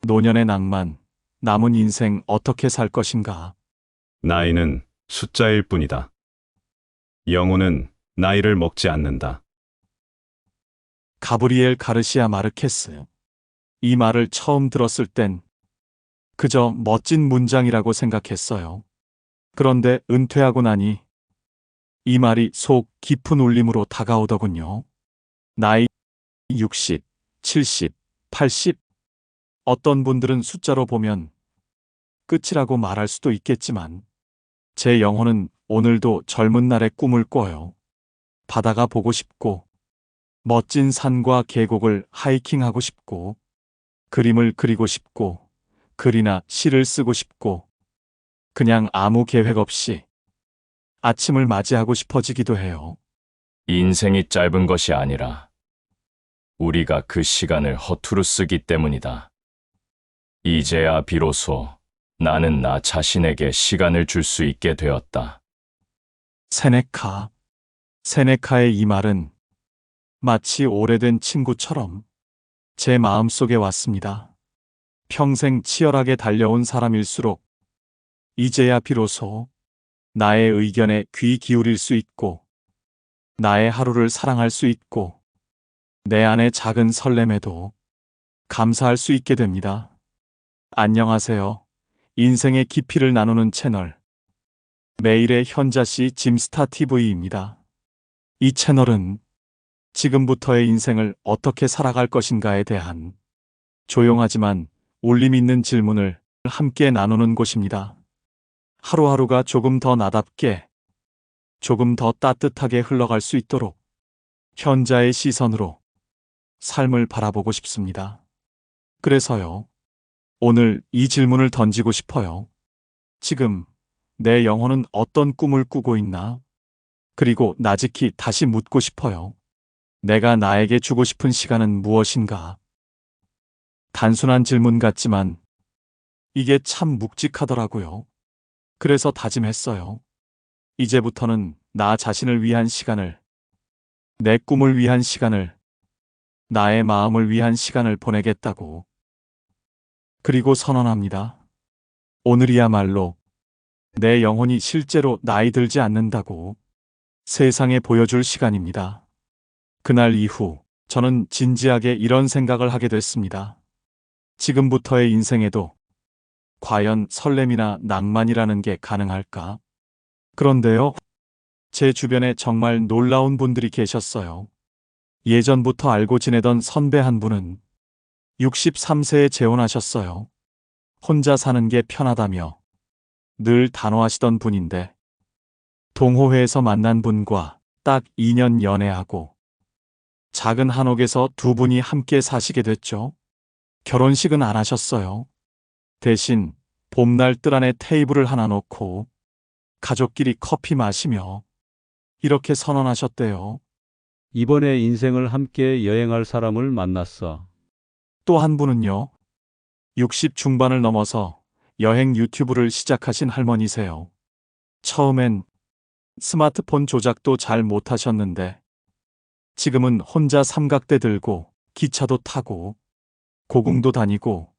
노년의 낭만, 남은 인생 어떻게 살 것인가. 나이는 숫자일 뿐이다. 영혼은 나이를 먹지 않는다. 가브리엘 가르시아 마르케스. 이 말을 처음 들었을 땐 그저 멋진 문장이라고 생각했어요. 그런데 은퇴하고 나니 이 말이 속 깊은 울림으로 다가오더군요. 나이 60, 70, 80. 어떤 분들은 숫자로 보면 끝이라고 말할 수도 있겠지만 제 영혼은 오늘도 젊은 날의 꿈을 꿔요. 바다가 보고 싶고 멋진 산과 계곡을 하이킹하고 싶고 그림을 그리고 싶고 글이나 시를 쓰고 싶고 그냥 아무 계획 없이 아침을 맞이하고 싶어지기도 해요. 인생이 짧은 것이 아니라 우리가 그 시간을 허투루 쓰기 때문이다. 이제야 비로소 나는 나 자신에게 시간을 줄 수 있게 되었다. 세네카. 세네카의 이 말은 마치 오래된 친구처럼 제 마음속에 왔습니다. 평생 치열하게 달려온 사람일수록 이제야 비로소 나의 의견에 귀 기울일 수 있고 나의 하루를 사랑할 수 있고 내 안의 작은 설렘에도 감사할 수 있게 됩니다. 안녕하세요. 인생의 깊이를 나누는 채널 매일의 현자씨 짐스타 TV입니다. 이 채널은 지금부터의 인생을 어떻게 살아갈 것인가에 대한 조용하지만 울림 있는 질문을 함께 나누는 곳입니다. 하루하루가 조금 더 나답게, 조금 더 따뜻하게 흘러갈 수 있도록 현자의 시선으로 삶을 바라보고 싶습니다. 그래서요, 오늘 이 질문을 던지고 싶어요. 지금 내 영혼은 어떤 꿈을 꾸고 있나? 그리고 나직히 다시 묻고 싶어요. 내가 나에게 주고 싶은 시간은 무엇인가? 단순한 질문 같지만 이게 참 묵직하더라고요. 그래서 다짐했어요. 이제부터는 나 자신을 위한 시간을, 내 꿈을 위한 시간을, 나의 마음을 위한 시간을 보내겠다고. 그리고 선언합니다. 오늘이야말로 내 영혼이 실제로 나이 들지 않는다고 세상에 보여줄 시간입니다. 그날 이후 저는 진지하게 이런 생각을 하게 됐습니다. 지금부터의 인생에도 과연 설렘이나 낭만이라는 게 가능할까? 그런데요, 제 주변에 정말 놀라운 분들이 계셨어요. 예전부터 알고 지내던 선배 한 분은 63세에 재혼하셨어요. 혼자 사는 게 편하다며 늘 단호하시던 분인데 동호회에서 만난 분과 딱 2년 연애하고 작은 한옥에서 두 분이 함께 사시게 됐죠. 결혼식은 안 하셨어요. 대신 봄날 뜰 안에 테이블을 하나 놓고 가족끼리 커피 마시며 이렇게 선언하셨대요. 이번에 인생을 함께 여행할 사람을 만났어. 또 한 분은요, 60 중반을 넘어서 여행 유튜브를 시작하신 할머니세요. 처음엔 스마트폰 조작도 잘 못하셨는데 지금은 혼자 삼각대 들고 기차도 타고 고궁도 다니고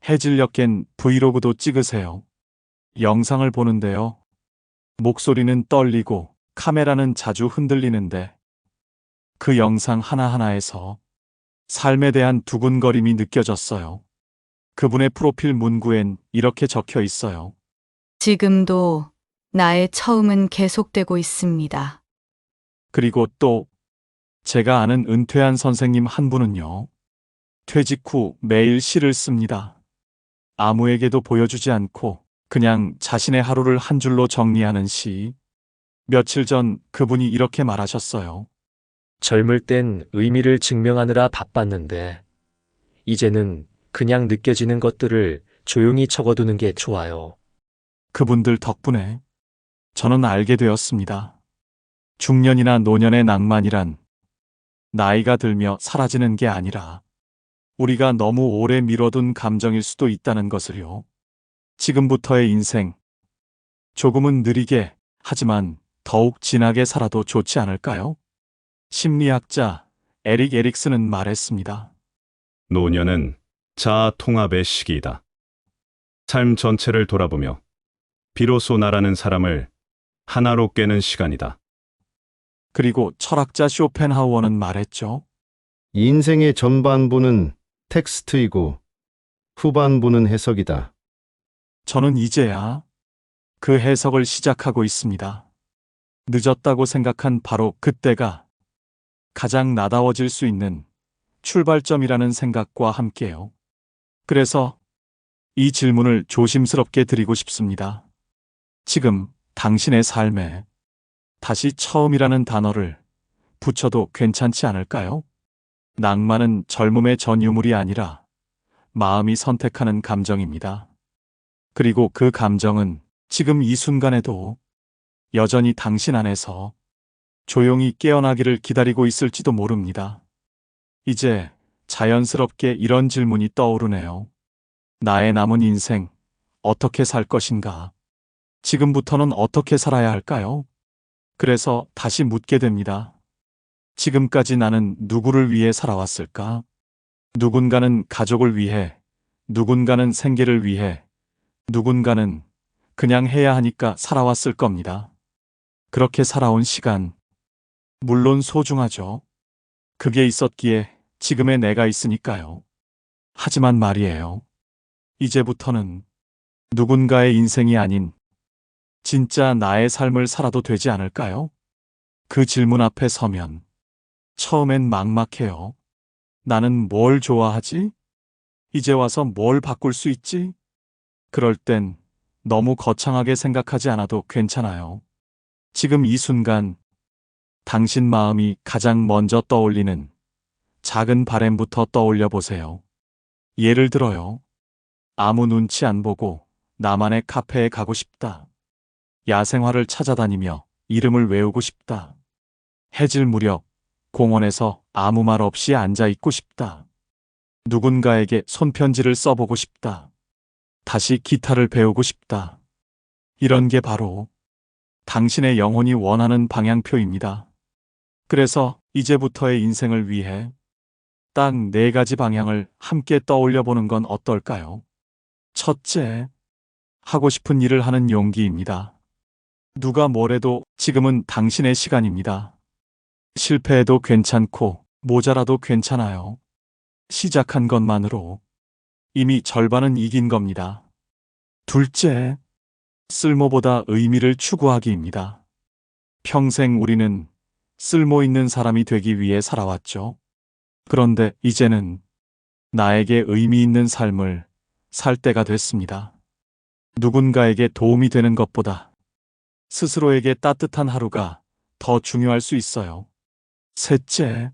해질녘 엔 브이로그도 찍으세요. 영상을 보는데요. 목소리는 떨리고 카메라는 자주 흔들리는데 그 영상 하나하나에서 삶에 대한 두근거림이 느껴졌어요. 그분의 프로필 문구엔 이렇게 적혀 있어요. 지금도 나의 처음은 계속되고 있습니다. 그리고 또 제가 아는 은퇴한 선생님 한 분은요. 퇴직 후 매일 시를 씁니다. 아무에게도 보여주지 않고 그냥 자신의 하루를 한 줄로 정리하는 시. 며칠 전 그분이 이렇게 말하셨어요. 젊을 땐 의미를 증명하느라 바빴는데, 이제는 그냥 느껴지는 것들을 조용히 적어두는 게 좋아요. 그분들 덕분에 저는 알게 되었습니다. 중년이나 노년의 낭만이란 나이가 들며 사라지는 게 아니라 우리가 너무 오래 미뤄둔 감정일 수도 있다는 것을요. 지금부터의 인생, 조금은 느리게 하지만 더욱 진하게 살아도 좋지 않을까요? 심리학자 에릭 에릭슨은 말했습니다. 노년은 자아 통합의 시기이다. 삶 전체를 돌아보며 비로소 나라는 사람을 하나로 깨는 시간이다. 그리고 철학자 쇼펜하우어는 말했죠. 인생의 전반부는 텍스트이고 후반부는 해석이다. 저는 이제야 그 해석을 시작하고 있습니다. 늦었다고 생각한 바로 그때가 가장 나다워질 수 있는 출발점이라는 생각과 함께요. 그래서 이 질문을 조심스럽게 드리고 싶습니다. 지금 당신의 삶에 다시 처음이라는 단어를 붙여도 괜찮지 않을까요? 낭만은 젊음의 전유물이 아니라 마음이 선택하는 감정입니다. 그리고 그 감정은 지금 이 순간에도 여전히 당신 안에서 조용히 깨어나기를 기다리고 있을지도 모릅니다. 이제 자연스럽게 이런 질문이 떠오르네요. 나의 남은 인생 어떻게 살 것인가? 지금부터는 어떻게 살아야 할까요? 그래서 다시 묻게 됩니다. 지금까지 나는 누구를 위해 살아왔을까? 누군가는 가족을 위해, 누군가는 생계를 위해, 누군가는 그냥 해야 하니까 살아왔을 겁니다. 그렇게 살아온 시간, 물론 소중하죠. 그게 있었기에 지금의 내가 있으니까요. 하지만 말이에요. 이제부터는 누군가의 인생이 아닌 진짜 나의 삶을 살아도 되지 않을까요? 그 질문 앞에 서면 처음엔 막막해요. 나는 뭘 좋아하지? 이제 와서 뭘 바꿀 수 있지? 그럴 땐 너무 거창하게 생각하지 않아도 괜찮아요. 지금 이 순간 당신 마음이 가장 먼저 떠올리는 작은 바램부터 떠올려 보세요. 예를 들어요. 아무 눈치 안 보고 나만의 카페에 가고 싶다. 야생화를 찾아다니며 이름을 외우고 싶다. 해질 무렵 공원에서 아무 말 없이 앉아 있고 싶다. 누군가에게 손편지를 써보고 싶다. 다시 기타를 배우고 싶다. 이런 게 바로 당신의 영혼이 원하는 방향표입니다. 그래서 이제부터의 인생을 위해 딱 4가지 방향을 함께 떠올려 보는 건 어떨까요? 첫째, 하고 싶은 일을 하는 용기입니다. 누가 뭐래도 지금은 당신의 시간입니다. 실패해도 괜찮고 모자라도 괜찮아요. 시작한 것만으로 이미 절반은 이긴 겁니다. 둘째, 쓸모보다 의미를 추구하기입니다. 평생 우리는 쓸모 있는 사람이 되기 위해 살아왔죠. 그런데 이제는 나에게 의미 있는 삶을 살 때가 됐습니다. 누군가에게 도움이 되는 것보다 스스로에게 따뜻한 하루가 더 중요할 수 있어요. 셋째,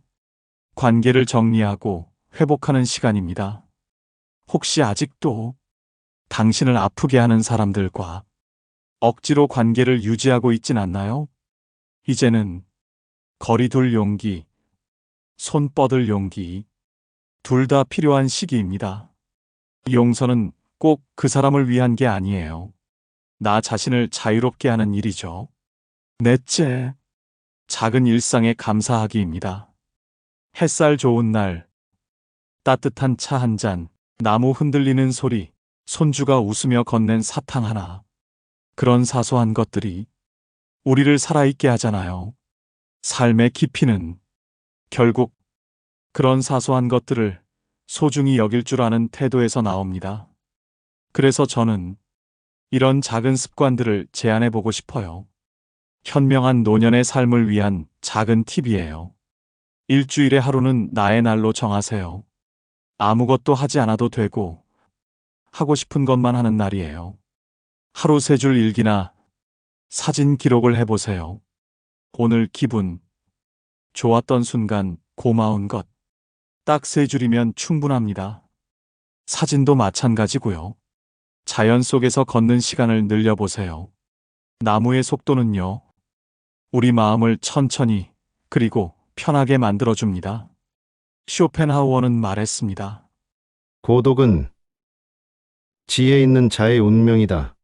관계를 정리하고 회복하는 시간입니다. 혹시 아직도 당신을 아프게 하는 사람들과 억지로 관계를 유지하고 있진 않나요? 이제는 거리 둘 용기, 손 뻗을 용기, 둘 다 필요한 시기입니다. 용서는 꼭 그 사람을 위한 게 아니에요. 나 자신을 자유롭게 하는 일이죠. 넷째, 작은 일상에 감사하기입니다. 햇살 좋은 날, 따뜻한 차 한 잔, 나무 흔들리는 소리, 손주가 웃으며 건넨 사탕 하나. 그런 사소한 것들이 우리를 살아있게 하잖아요. 삶의 깊이는 결국 그런 사소한 것들을 소중히 여길 줄 아는 태도에서 나옵니다. 그래서 저는 이런 작은 습관들을 제안해 보고 싶어요. 현명한 노년의 삶을 위한 작은 팁이에요. 일주일의 하루는 나의 날로 정하세요. 아무것도 하지 않아도 되고 하고 싶은 것만 하는 날이에요. 하루 3줄 일기나 사진 기록을 해보세요. 오늘 기분, 좋았던 순간, 고마운 것. 딱 3줄이면 충분합니다. 사진도 마찬가지고요. 자연 속에서 걷는 시간을 늘려보세요. 나무의 속도는요, 우리 마음을 천천히 그리고 편하게 만들어줍니다. 쇼펜하우어는 말했습니다. 고독은 지혜 있는 자의 운명이다.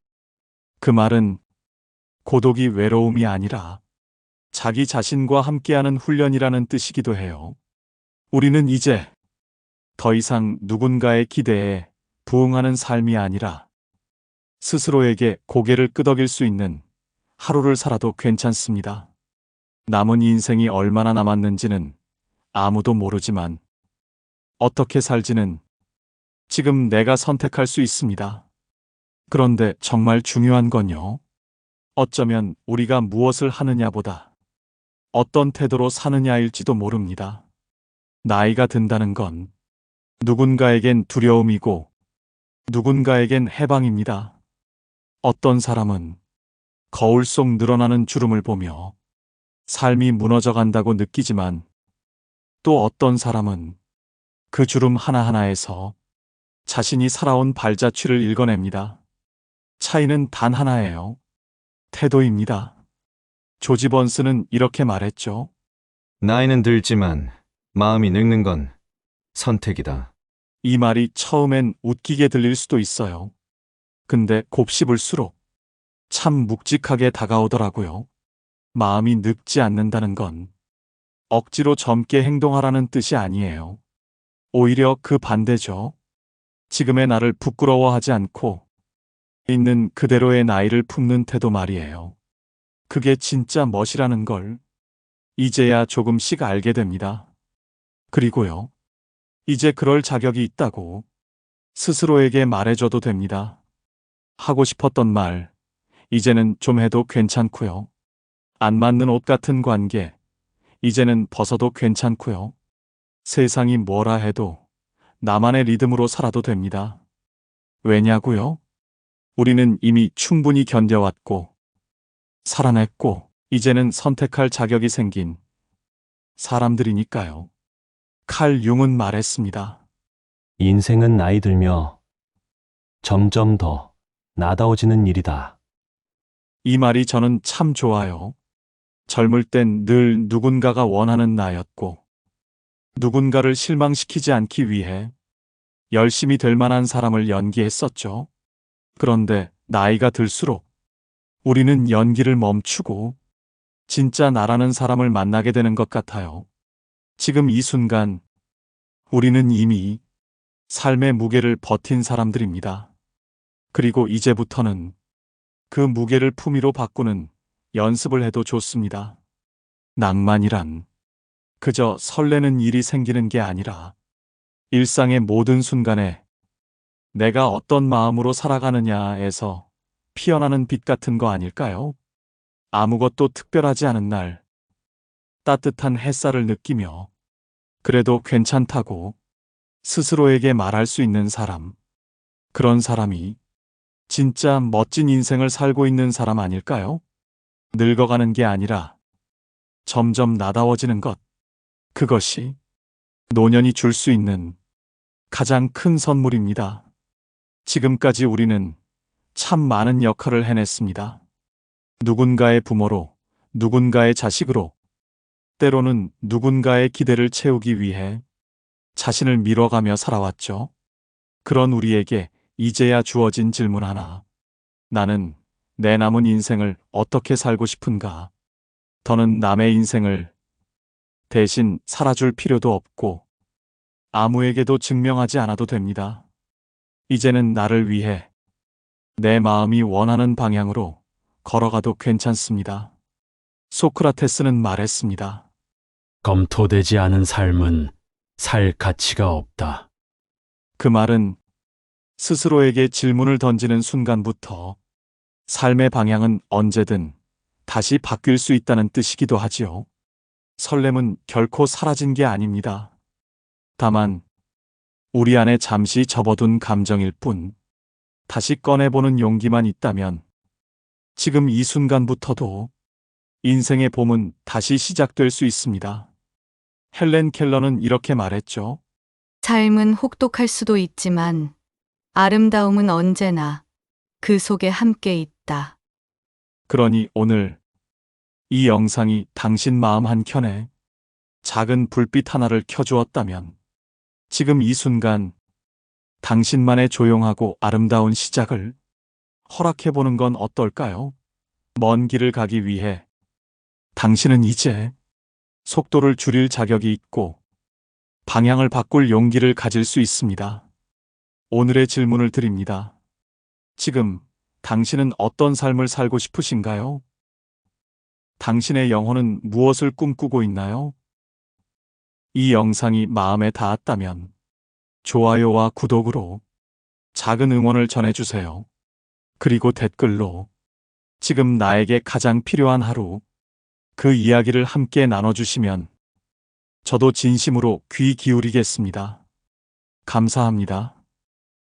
그 말은 고독이 외로움이 아니라 자기 자신과 함께하는 훈련이라는 뜻이기도 해요. 우리는 이제 더 이상 누군가의 기대에 부응하는 삶이 아니라 스스로에게 고개를 끄덕일 수 있는 하루를 살아도 괜찮습니다. 남은 인생이 얼마나 남았는지는 아무도 모르지만 어떻게 살지는 지금 내가 선택할 수 있습니다. 그런데 정말 중요한 건요. 어쩌면 우리가 무엇을 하느냐보다 어떤 태도로 사느냐일지도 모릅니다. 나이가 든다는 건 누군가에겐 두려움이고 누군가에겐 해방입니다. 어떤 사람은 거울 속 늘어나는 주름을 보며 삶이 무너져 간다고 느끼지만 또 어떤 사람은 그 주름 하나하나에서 자신이 살아온 발자취를 읽어냅니다. 차이는 단 하나예요. 태도입니다. 조지 번스는 이렇게 말했죠. 나이는 들지만 마음이 늙는 건 선택이다. 이 말이 처음엔 웃기게 들릴 수도 있어요. 근데 곱씹을수록 참 묵직하게 다가오더라고요. 마음이 늙지 않는다는 건 억지로 젊게 행동하라는 뜻이 아니에요. 오히려 그 반대죠. 지금의 나를 부끄러워하지 않고 있는 그대로의 나이를 품는 태도 말이에요. 그게 진짜 멋이라는 걸 이제야 조금씩 알게 됩니다. 그리고요. 이제 그럴 자격이 있다고 스스로에게 말해줘도 됩니다. 하고 싶었던 말, 이제는 좀 해도 괜찮고요. 안 맞는 옷 같은 관계, 이제는 벗어도 괜찮고요. 세상이 뭐라 해도 나만의 리듬으로 살아도 됩니다. 왜냐고요? 우리는 이미 충분히 견뎌왔고, 살아냈고, 이제는 선택할 자격이 생긴 사람들이니까요. 칼 융은 말했습니다. 인생은 나이 들며 점점 더 나다워지는 일이다. 이 말이 저는 참 좋아요. 젊을 땐 늘 누군가가 원하는 나였고, 누군가를 실망시키지 않기 위해 열심히 될 만한 사람을 연기했었죠. 그런데 나이가 들수록 우리는 연기를 멈추고 진짜 나라는 사람을 만나게 되는 것 같아요. 지금 이 순간 우리는 이미 삶의 무게를 버틴 사람들입니다. 그리고 이제부터는 그 무게를 품위로 바꾸는 연습을 해도 좋습니다. 낭만이란 그저 설레는 일이 생기는 게 아니라 일상의 모든 순간에 내가 어떤 마음으로 살아가느냐에서 피어나는 빛 같은 거 아닐까요? 아무것도 특별하지 않은 날, 따뜻한 햇살을 느끼며 그래도 괜찮다고 스스로에게 말할 수 있는 사람, 그런 사람이 진짜 멋진 인생을 살고 있는 사람 아닐까요? 늙어가는 게 아니라 점점 나다워지는 것, 그것이 노년이 줄 수 있는 가장 큰 선물입니다. 지금까지 우리는 참 많은 역할을 해냈습니다. 누군가의 부모로, 누군가의 자식으로, 때로는 누군가의 기대를 채우기 위해 자신을 밀어가며 살아왔죠. 그런 우리에게 이제야 주어진 질문 하나. 나는 내 남은 인생을 어떻게 살고 싶은가? 더는 남의 인생을 대신 살아줄 필요도 없고 아무에게도 증명하지 않아도 됩니다. 이제는 나를 위해 내 마음이 원하는 방향으로 걸어가도 괜찮습니다. 소크라테스는 말했습니다. 검토되지 않은 삶은 살 가치가 없다. 그 말은 스스로에게 질문을 던지는 순간부터 삶의 방향은 언제든 다시 바뀔 수 있다는 뜻이기도 하지요. 설렘은 결코 사라진 게 아닙니다. 다만 우리 안에 잠시 접어둔 감정일 뿐, 다시 꺼내보는 용기만 있다면 지금 이 순간부터도 인생의 봄은 다시 시작될 수 있습니다. 헬렌 켈러는 이렇게 말했죠. 삶은 혹독할 수도 있지만 아름다움은 언제나 그 속에 함께 있다. 그러니 오늘 이 영상이 당신 마음 한켠에 작은 불빛 하나를 켜주었다면 지금 이 순간 당신만의 조용하고 아름다운 시작을 허락해보는 건 어떨까요? 먼 길을 가기 위해 당신은 이제 속도를 줄일 자격이 있고 방향을 바꿀 용기를 가질 수 있습니다. 오늘의 질문을 드립니다. 지금 당신은 어떤 삶을 살고 싶으신가요? 당신의 영혼은 무엇을 꿈꾸고 있나요? 이 영상이 마음에 닿았다면 좋아요와 구독으로 작은 응원을 전해주세요. 그리고 댓글로 지금 나에게 가장 필요한 하루, 그 이야기를 함께 나눠주시면 저도 진심으로 귀 기울이겠습니다. 감사합니다.